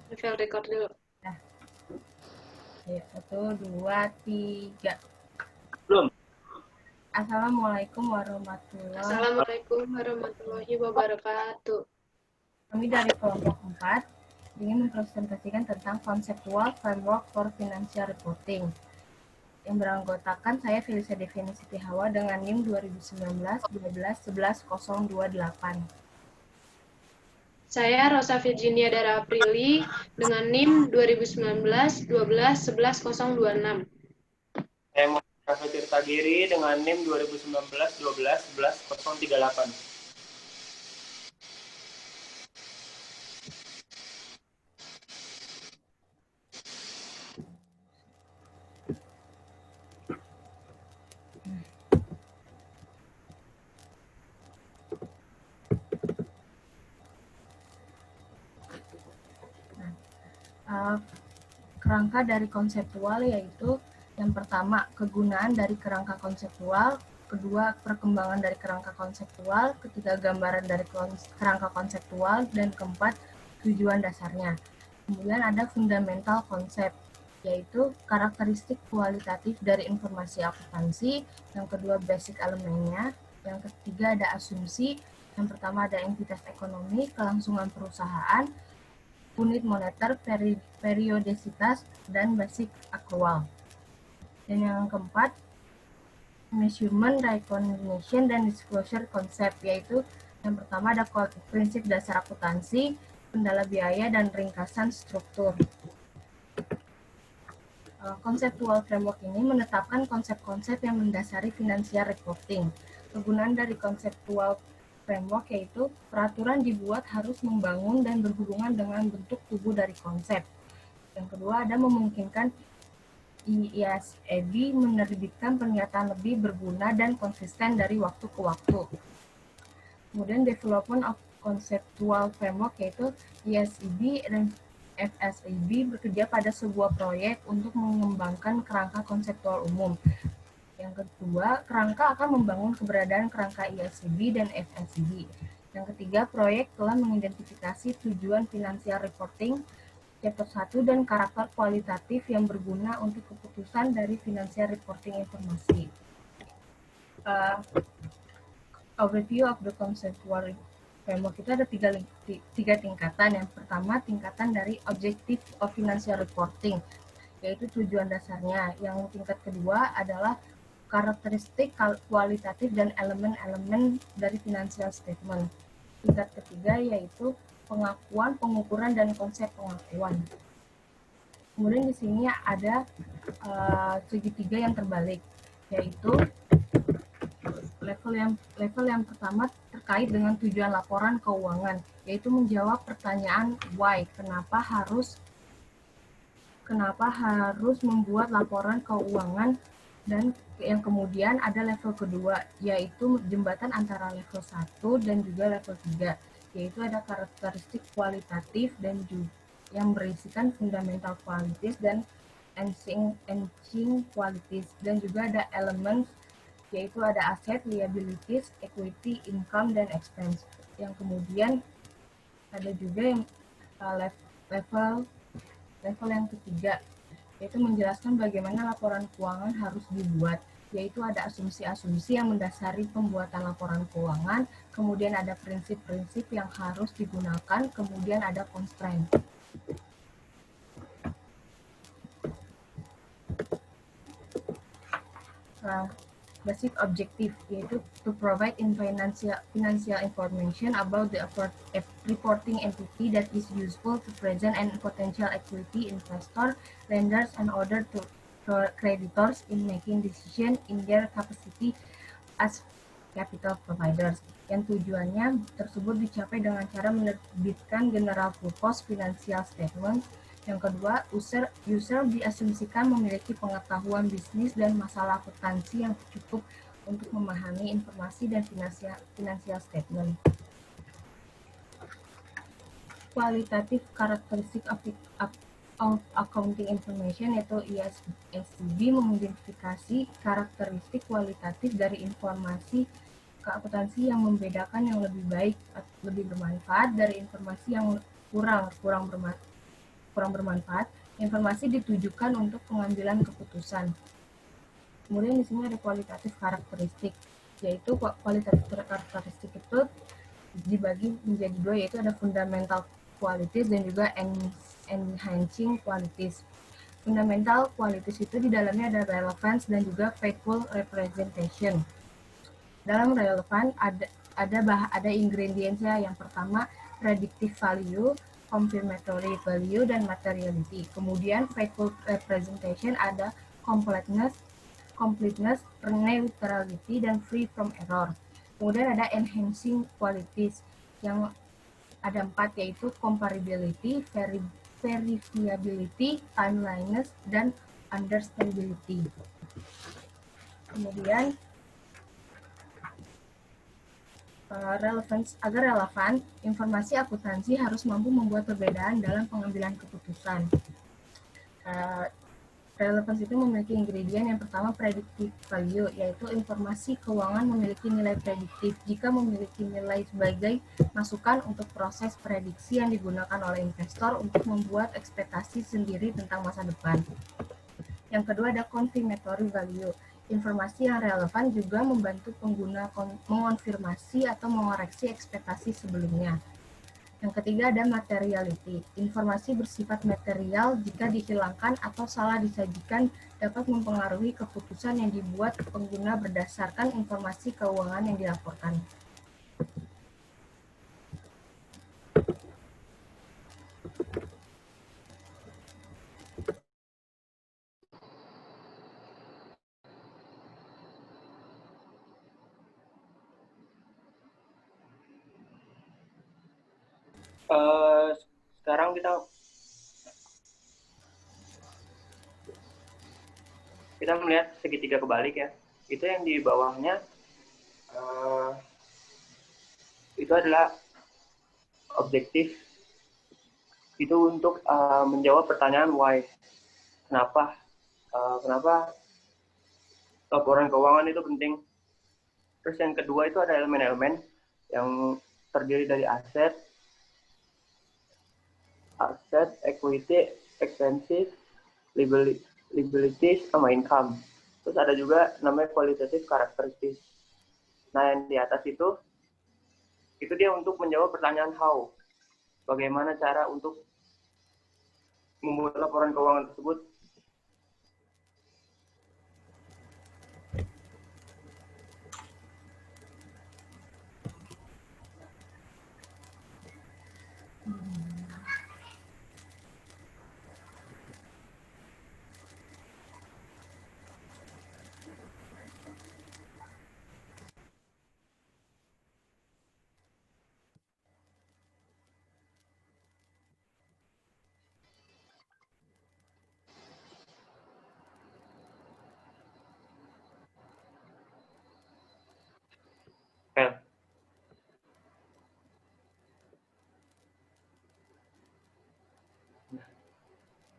Level record dulu. Nah, ya, 1, 2, 3. Belum. Assalamualaikum warahmatullahi Assalamualaikum warahmatullahi wabarakatuh. Kami dari kelompok 4 ingin mempresentasikan tentang Conceptual Framework for Financial Reporting yang beranggotakan saya Felicia Devini Siti Hawa dengan NIM 2019-12-11028. Saya Rosa Virginia Dara Aprili dengan NIM 2019-12-11026. Saya Muhammad Tirta Giri dengan NIM 2019-12-11-038. Kerangka dari konseptual yaitu yang pertama kegunaan dari kerangka konseptual, kedua perkembangan dari kerangka konseptual, ketiga gambaran dari kerangka konseptual, dan keempat tujuan dasarnya. Kemudian ada fundamental konsep, yaitu karakteristik kualitatif dari informasi akuntansi, yang kedua basic elemennya, yang ketiga ada asumsi, yang pertama ada entitas ekonomi, kelangsungan perusahaan, unit moneter, periodisitas, dan basic akrual. Dan yang keempat, measurement, recognition, dan disclosure concept, yaitu yang pertama ada prinsip dasar akuntansi, kendala biaya, dan ringkasan struktur. Conceptual framework ini menetapkan konsep-konsep yang mendasari financial reporting. Kegunaan dari conceptual framework yaitu peraturan dibuat harus membangun dan berhubungan dengan bentuk tubuh dari konsep. Yang kedua ada memungkinkan IASEB menerbitkan pernyataan lebih berguna dan konsisten dari waktu ke waktu. Kemudian development of conceptual framework yaitu IASEB dan FSEB bekerja pada sebuah proyek untuk mengembangkan kerangka konseptual umum. Yang kedua, kerangka akan membangun keberadaan kerangka IASEB dan FSEB. Yang ketiga, proyek telah mengidentifikasi tujuan financial reporting, chapter 1, dan karakter kualitatif yang berguna untuk keputusan dari financial reporting informasi. Overview of the conceptual framework itu ada tiga tingkatan. Yang pertama, tingkatan dari objective of financial reporting, yaitu tujuan dasarnya. Yang tingkat kedua adalah karakteristik kualitatif dan elemen-elemen dari financial statement. Tingkat ketiga yaitu pengakuan, pengukuran, dan konsep pengakuan. Kemudian di sini ada segitiga yang terbalik, yaitu level yang pertama terkait dengan tujuan laporan keuangan, yaitu menjawab pertanyaan why, kenapa harus membuat laporan keuangan. Dan yang kemudian ada level kedua, yaitu jembatan antara level 1 dan juga level 3, yaitu ada karakteristik kualitatif dan juga yang berisikan fundamental qualities dan enhancing qualities, dan juga ada elemen, yaitu ada aset, liabilities, equity, income, dan expense. Yang kemudian ada juga yang level yang ketiga, yaitu menjelaskan bagaimana laporan keuangan harus dibuat, yaitu ada asumsi-asumsi yang mendasari pembuatan laporan keuangan, kemudian ada prinsip-prinsip yang harus digunakan, kemudian ada constraint. Basic objective, yaitu to provide financial information about the reporting entity that is useful to present and potential equity investor, lenders, and other creditors in making decision in their capacity as capital providers. Yang tujuannya tersebut dicapai dengan cara menerbitkan general purpose financial statement. Yang kedua, user diasumsikan memiliki pengetahuan bisnis dan masalah akuntansi yang cukup untuk memahami informasi dan financial statement. Kualitatif karakteristik of accounting information, yaitu IASEB mengidentifikasi karakteristik kualitatif dari informasi keakuntansi yang membedakan yang lebih baik, lebih bermanfaat dari informasi yang kurang bermanfaat. kurang bermanfaat, informasi ditujukan untuk pengambilan keputusan. Kemudian di sini ada kualitatif karakteristik, yaitu kualitatif karakteristik itu dibagi menjadi dua, yaitu ada fundamental qualities dan juga enhancing qualities. Fundamental qualities itu di dalamnya ada relevance dan juga faithful representation. Dalam relevan ada ingredientsnya. Yang pertama predictive value, confirmatory value, dan materiality. Kemudian faithful representation ada completeness, neutrality, dan free from error. Kemudian ada enhancing qualities yang ada 4, yaitu comparability, verifiability, timeliness, dan understandability. Kemudian agar relevan, informasi akuntansi harus mampu membuat perbedaan dalam pengambilan keputusan. Relevance itu memiliki ingredient yang pertama predictive value, yaitu informasi keuangan memiliki nilai prediktif jika memiliki nilai sebagai masukan untuk proses prediksi yang digunakan oleh investor untuk membuat ekspektasi sendiri tentang masa depan. Yang kedua ada confirmatory value. Informasi yang relevan juga membantu pengguna mengonfirmasi atau mengoreksi ekspektasi sebelumnya. Yang ketiga ada materiality. Informasi bersifat material jika dihilangkan atau salah disajikan dapat mempengaruhi keputusan yang dibuat pengguna berdasarkan informasi keuangan yang dilaporkan. Sekarang kita melihat segitiga kebalik ya. Itu yang di bawahnya itu adalah objektif. Itu untuk menjawab pertanyaan why. Kenapa laporan keuangan itu penting. Terus yang kedua itu ada elemen-elemen yang terdiri dari aset, equity, expenses, liabilities, sama income. Terus ada juga namanya qualitative characteristics. Nah, yang di atas itu dia untuk menjawab pertanyaan how. Bagaimana cara untuk membuat laporan keuangan tersebut.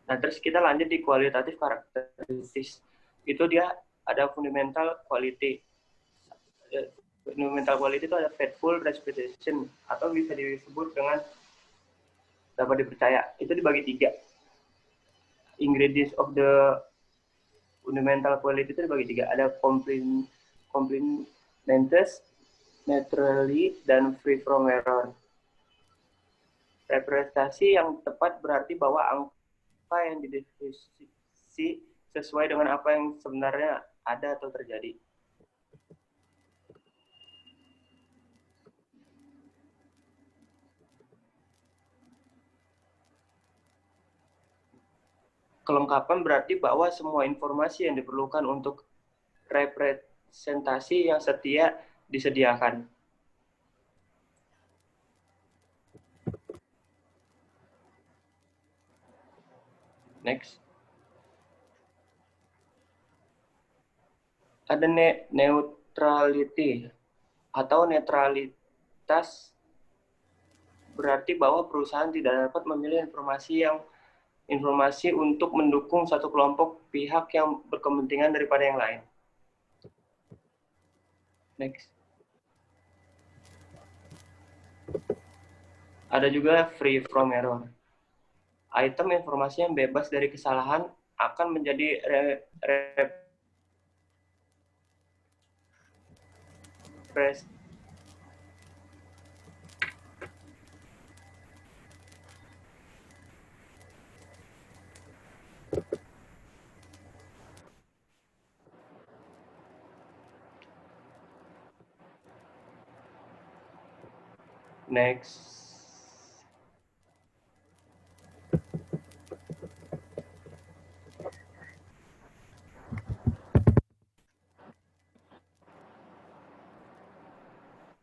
Nah, terus kita lanjut di kualitatif karakteristik. Itu dia ada fundamental quality. Fundamental quality itu ada faithful reputation, atau bisa disebut dengan dapat dipercaya. Itu dibagi 3. Ingredients of the fundamental quality itu dibagi 3. Ada completeness, neutrality, dan free from error. Representasi yang tepat berarti bahwa angka yang didefinisi sesuai dengan apa yang sebenarnya ada atau terjadi. Kelengkapan berarti bahwa semua informasi yang diperlukan untuk representasi yang setia disediakan. Next. Ada neutrality atau netralitas, berarti bahwa perusahaan tidak dapat memilih informasi untuk mendukung satu kelompok pihak yang berkepentingan daripada yang lain. Next. Ada juga free from error. Item informasi yang bebas dari kesalahan akan menjadi next.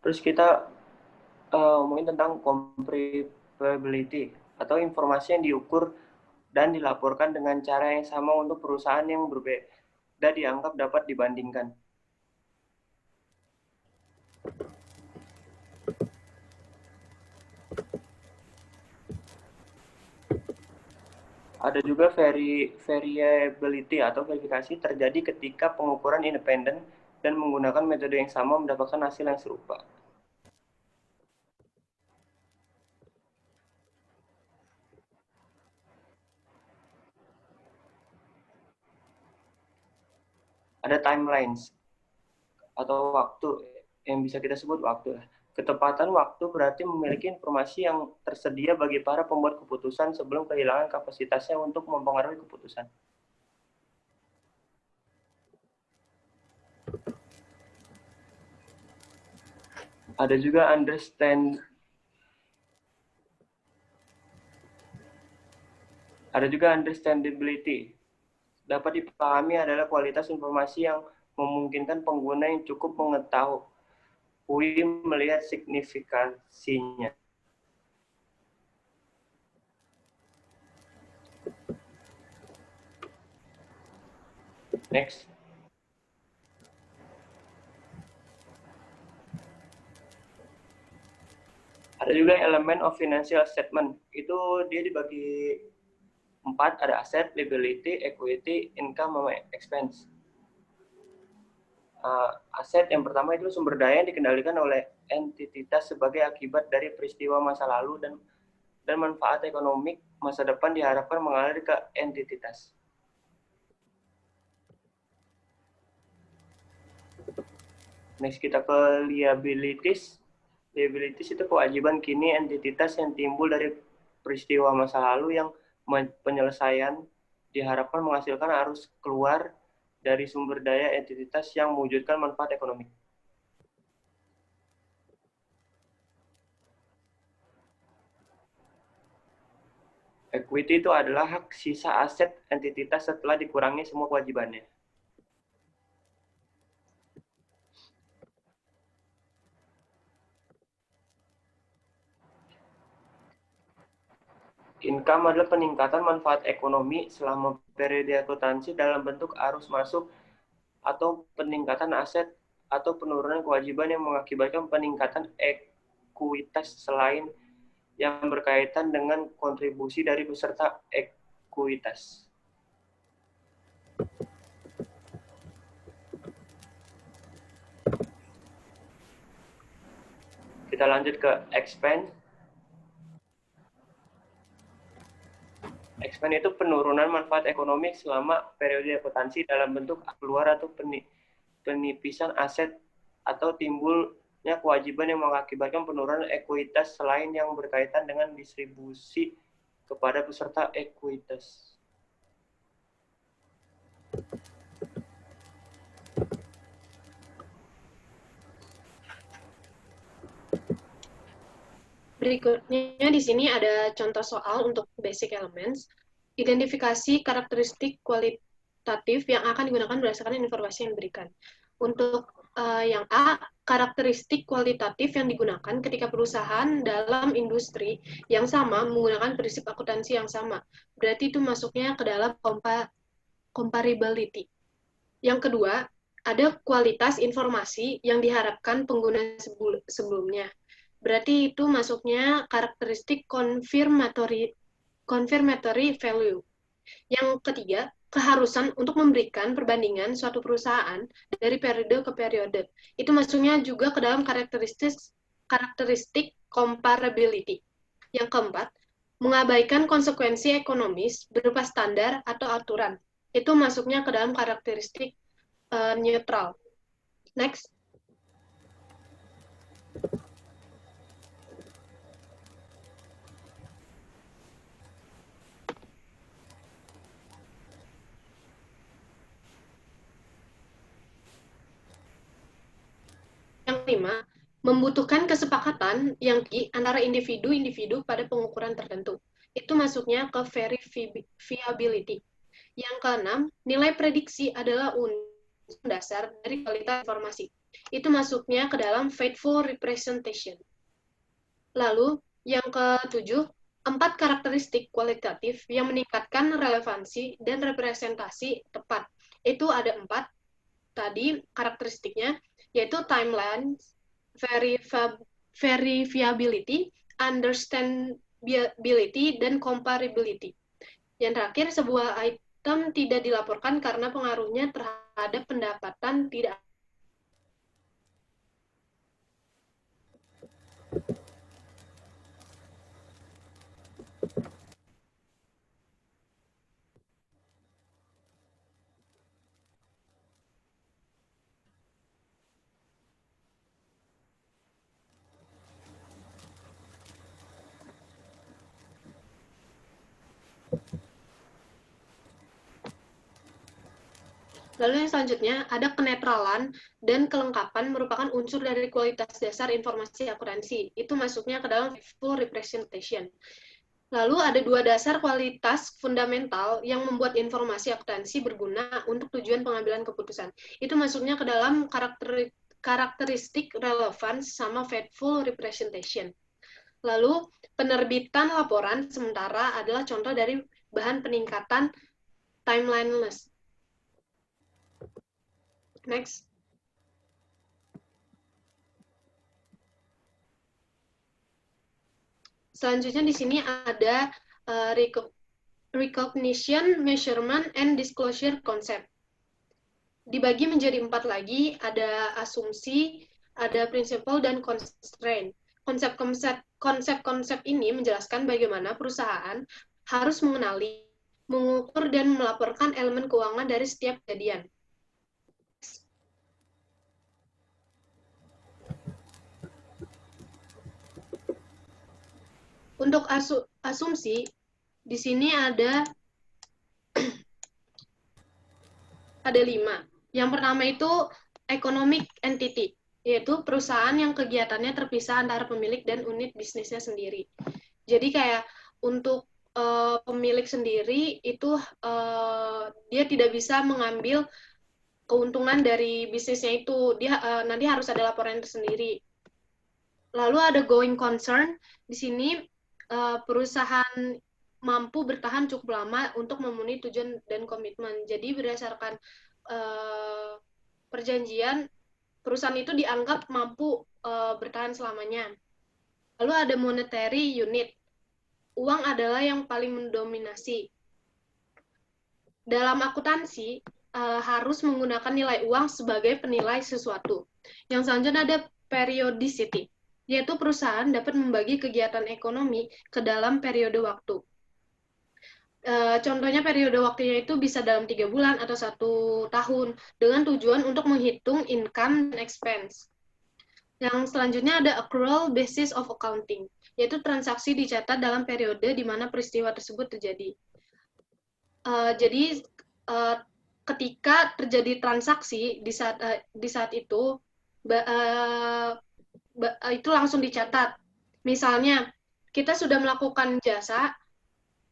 Terus kita ngomongin tentang comparability atau informasi yang diukur dan dilaporkan dengan cara yang sama untuk perusahaan yang berbeda dianggap dapat dibandingkan. Ada juga variability atau verifikasi terjadi ketika pengukuran independen dan menggunakan metode yang sama mendapatkan hasil yang serupa. Ada timelines atau waktu yang bisa kita sebut waktu. Ketepatan waktu berarti memiliki informasi yang tersedia bagi para pembuat keputusan sebelum kehilangan kapasitasnya untuk mempengaruhi keputusan. Ada juga understandability. Dapat dipahami adalah kualitas informasi yang memungkinkan pengguna yang cukup mengetahui melihat signifikansinya. Next. Ada juga elemen of financial statement. Itu dia dibagi 4, ada aset, liability, equity, income, sama expense. Aset yang pertama itu sumber daya yang dikendalikan oleh entitas sebagai akibat dari peristiwa masa lalu dan manfaat ekonomi masa depan diharapkan mengalir ke entitas. Next kita ke liabilities. Liabilities itu kewajiban kini entitas yang timbul dari peristiwa masa lalu yang penyelesaian diharapkan menghasilkan arus keluar dari sumber daya entitas yang mewujudkan manfaat ekonomi. Equity itu adalah hak sisa aset entitas setelah dikurangi semua kewajibannya. Income adalah peningkatan manfaat ekonomi selama periode akuntansi dalam bentuk arus masuk atau peningkatan aset atau penurunan kewajiban yang mengakibatkan peningkatan ekuitas selain yang berkaitan dengan kontribusi dari peserta ekuitas. Kita lanjut ke expense. Expense itu penurunan manfaat ekonomi selama periode akuntansi dalam bentuk keluar atau penipisan aset atau timbulnya kewajiban yang mengakibatkan penurunan ekuitas selain yang berkaitan dengan distribusi kepada peserta ekuitas. Berikutnya di sini ada contoh soal untuk basic elements. Identifikasi karakteristik kualitatif yang akan digunakan berdasarkan informasi yang diberikan. Untuk yang A, karakteristik kualitatif yang digunakan ketika perusahaan dalam industri yang sama menggunakan prinsip akuntansi yang sama. Berarti itu masuknya ke dalam comparability. Yang kedua, ada kualitas informasi yang diharapkan pengguna sebelumnya. Berarti itu masuknya karakteristik confirmatory value. Yang ketiga, keharusan untuk memberikan perbandingan suatu perusahaan dari periode ke periode. Itu masuknya juga ke dalam karakteristik comparability. Yang keempat, Mengabaikan konsekuensi ekonomis berupa standar atau aturan. Itu masuknya ke dalam karakteristik neutral. Next. Yang kelima, membutuhkan kesepakatan yang tinggi antara individu-individu pada pengukuran tertentu. Itu masuknya ke verifiability. Yang keenam, nilai prediksi adalah unsur dasar dari kualitas informasi. Itu masuknya ke dalam faithful representation. Lalu, yang ketujuh, 4 karakteristik kualitatif yang meningkatkan relevansi dan representasi tepat. Itu ada 4 tadi karakteristiknya, yaitu timeline, verifiability, understandability, dan comparability. Yang terakhir, sebuah item tidak dilaporkan karena pengaruhnya terhadap pendapatan tidak. Lalu yang selanjutnya, ada kenetralan dan kelengkapan merupakan unsur dari kualitas dasar informasi akuransi. Itu masuknya ke dalam full representation. Lalu ada 2 dasar kualitas fundamental yang membuat informasi akuransi berguna untuk tujuan pengambilan keputusan. Itu masuknya ke dalam karakteristik relevance sama faithful representation. Lalu penerbitan laporan sementara adalah contoh dari bahan peningkatan timeliness. Next. Selanjutnya di sini ada recognition, measurement, and disclosure concept. Dibagi menjadi 4 lagi, ada asumsi, ada principle, dan constraint. Konsep-konsep ini menjelaskan bagaimana perusahaan harus mengenali, mengukur, dan melaporkan elemen keuangan dari setiap kejadian. Untuk asumsi, di sini ada 5. Yang pertama itu economic entity, yaitu perusahaan yang kegiatannya terpisah antara pemilik dan unit bisnisnya sendiri. Jadi kayak untuk pemilik sendiri itu dia tidak bisa mengambil keuntungan dari bisnisnya itu, dia nanti harus ada laporan tersendiri. Lalu ada going concern, di sini perusahaan mampu bertahan cukup lama untuk memenuhi tujuan dan komitmen. Jadi berdasarkan perjanjian, perusahaan itu dianggap mampu bertahan selamanya. Lalu ada monetary unit. Uang adalah yang paling mendominasi. Dalam akuntansi, harus menggunakan nilai uang sebagai penilai sesuatu. Yang selanjutnya ada periodicity, yaitu perusahaan dapat membagi kegiatan ekonomi ke dalam periode waktu. Contohnya periode waktunya itu bisa dalam 3 bulan atau 1 tahun, dengan tujuan untuk menghitung income dan expense. Yang selanjutnya ada accrual basis of accounting, yaitu transaksi dicatat dalam periode di mana peristiwa tersebut terjadi. Jadi ketika terjadi transaksi di saat itu, itu langsung dicatat. Misalnya, kita sudah melakukan jasa,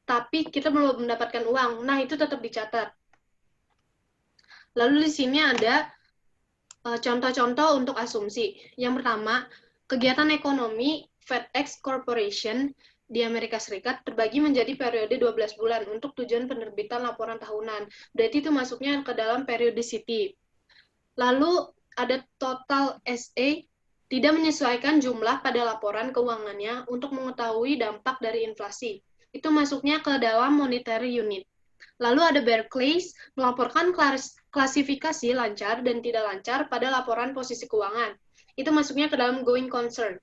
tapi kita belum mendapatkan uang. Nah, itu tetap dicatat. Lalu di sini ada contoh-contoh untuk asumsi. Yang pertama, kegiatan ekonomi FedEx Corporation di Amerika Serikat terbagi menjadi periode 12 bulan untuk tujuan penerbitan laporan tahunan. Berarti itu masuknya ke dalam periodicity. Lalu ada total SA, tidak menyesuaikan jumlah pada laporan keuangannya untuk mengetahui dampak dari inflasi. Itu masuknya ke dalam monetary unit. Lalu ada Barclays, melaporkan klasifikasi lancar dan tidak lancar pada laporan posisi keuangan. Itu masuknya ke dalam going concern.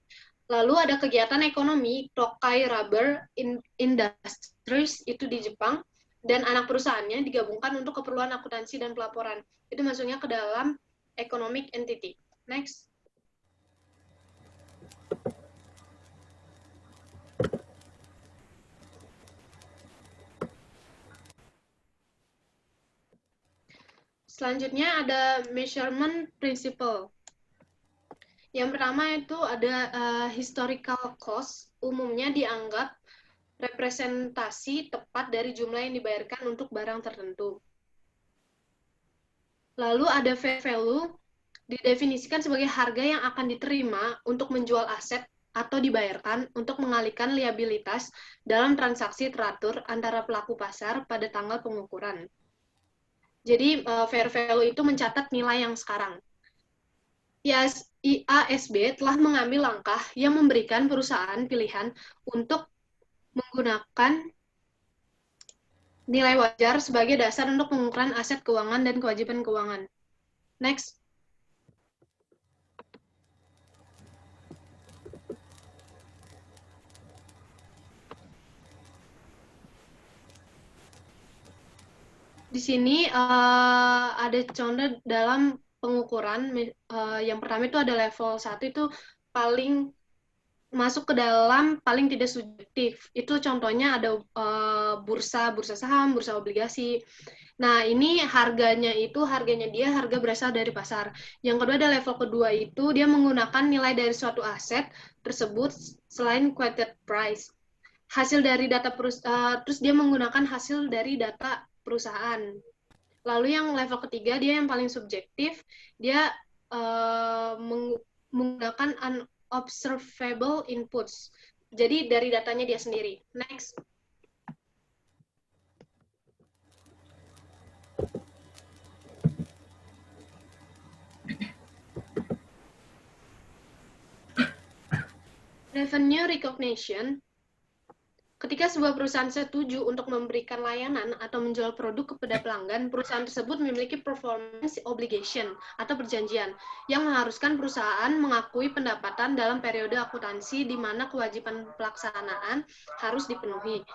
Lalu ada kegiatan ekonomi Tokai Rubber Industries itu di Jepang, dan anak perusahaannya digabungkan untuk keperluan akuntansi dan pelaporan. Itu masuknya ke dalam economic entity. Next. Selanjutnya ada measurement principle. Yang pertama itu ada historical cost, umumnya dianggap representasi tepat dari jumlah yang dibayarkan untuk barang tertentu. Lalu ada fair value, didefinisikan sebagai harga yang akan diterima untuk menjual aset atau dibayarkan untuk mengalihkan liabilitas dalam transaksi teratur antara pelaku pasar pada tanggal pengukuran. Jadi fair value itu mencatat nilai yang sekarang. IASB telah mengambil langkah yang memberikan perusahaan pilihan untuk menggunakan nilai wajar sebagai dasar untuk pengukuran aset keuangan dan kewajiban keuangan. Next. Di sini ada contoh dalam pengukuran. Yang pertama itu ada level 1, itu paling masuk ke dalam paling tidak subjektif. Itu contohnya ada bursa saham, bursa obligasi. Nah, ini harganya dia harga berasal dari pasar. Yang kedua ada level kedua, itu dia menggunakan nilai dari suatu aset tersebut selain quoted price. Hasil dari data terus dia menggunakan hasil dari data perusahaan. Lalu yang level ketiga, dia yang paling subjektif, dia menggunakan unobservable inputs. Jadi dari datanya dia sendiri. Next. Revenue recognition. Ketika sebuah perusahaan setuju untuk memberikan layanan atau menjual produk kepada pelanggan, perusahaan tersebut memiliki performance obligation atau perjanjian yang mengharuskan perusahaan mengakui pendapatan dalam periode akuntansi di mana kewajiban pelaksanaan harus dipenuhi.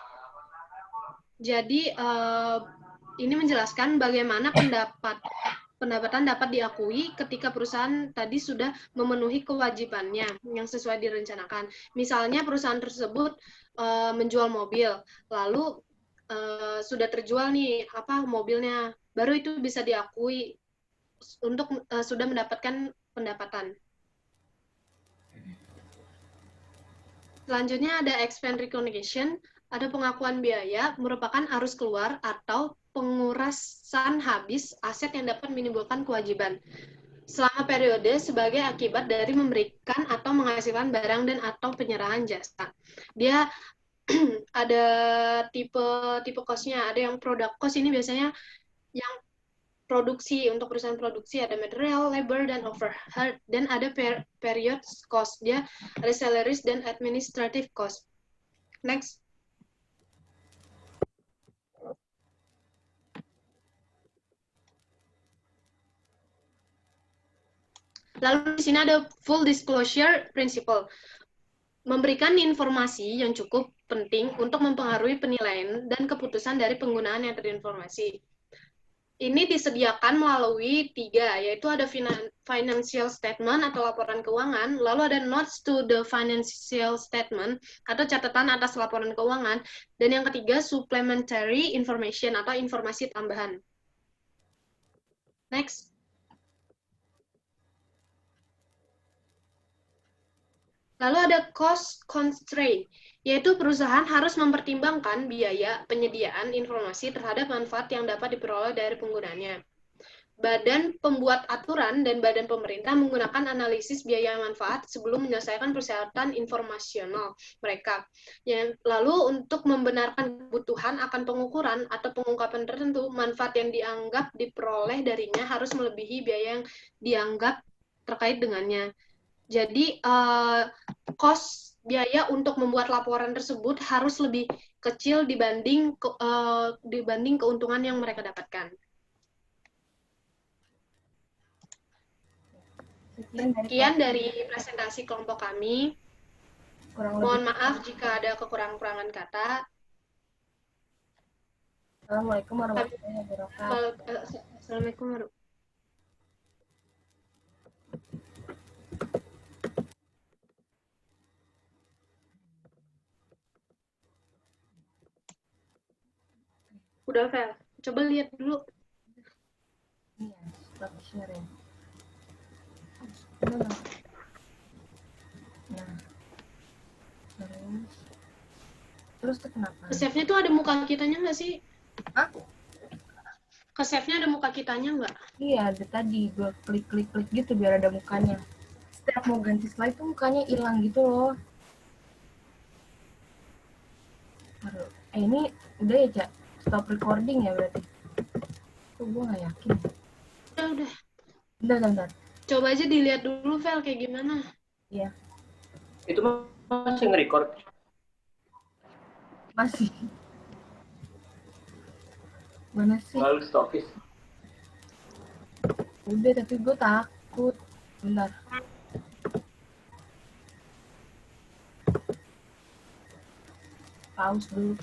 Jadi, ini menjelaskan bagaimana pendapatan dapat diakui ketika perusahaan tadi sudah memenuhi kewajibannya yang sesuai direncanakan. Misalnya perusahaan tersebut menjual mobil, lalu sudah terjual nih mobilnya, baru itu bisa diakui untuk sudah mendapatkan pendapatan. Selanjutnya ada expense recognition, ada pengakuan biaya merupakan arus keluar atau pengurasan habis aset yang dapat menimbulkan kewajiban selama periode sebagai akibat dari memberikan atau menghasilkan barang dan atau penyerahan jasa. Dia ada tipe cost-nya, ada yang product cost, ini biasanya yang produksi, untuk perusahaan produksi ada material, labor, dan overhead, dan ada period cost, dia ada salaries dan administrative cost. Next. Lalu di sini ada full disclosure principle. Memberikan informasi yang cukup penting untuk mempengaruhi penilaian dan keputusan dari penggunaan yang terinformasi. Ini disediakan melalui 3, yaitu ada financial statement atau laporan keuangan, lalu ada notes to the financial statement atau catatan atas laporan keuangan, dan yang ketiga supplementary information atau informasi tambahan. Next. Lalu ada cost constraint, yaitu perusahaan harus mempertimbangkan biaya penyediaan informasi terhadap manfaat yang dapat diperoleh dari penggunanya. Badan pembuat aturan dan badan pemerintah menggunakan analisis biaya manfaat sebelum menyelesaikan persyaratan informasional mereka. Lalu untuk membenarkan kebutuhan akan pengukuran atau pengungkapan tertentu, manfaat yang dianggap diperoleh darinya harus melebihi biaya yang dianggap terkait dengannya. Jadi cost biaya untuk membuat laporan tersebut harus lebih kecil dibanding keuntungan yang mereka dapatkan. Sekian dari presentasi kelompok kami. kurang Mohon lebih. maaf jika ada kekurangan kata. Assalamualaikum warahmatullahi wabarakatuh. Assalamualaikum warahmatullahi. Udah, Vel. Coba lihat dulu. Iya, stop sharing. Udah nggak? Nah, terus tuh kenapa? Ke save-nya tuh ada muka kitanya nggak sih? Hah? Ke save-nya ada muka kitanya nggak? Iya, ada tadi gue klik gitu biar ada mukanya. Setiap mau ganti slide tuh mukanya hilang gitu loh. Aduh, ini udah ya, Cak? Stop recording ya berarti? Tuh gue nggak yakin. Udah. Bentar. Coba aja dilihat dulu, Vel, kayak gimana. Iya. Itu masih nge-record? Masih. Mana sih? Lalu stopis. Udah, tapi gue takut. Bentar. Pause dulu.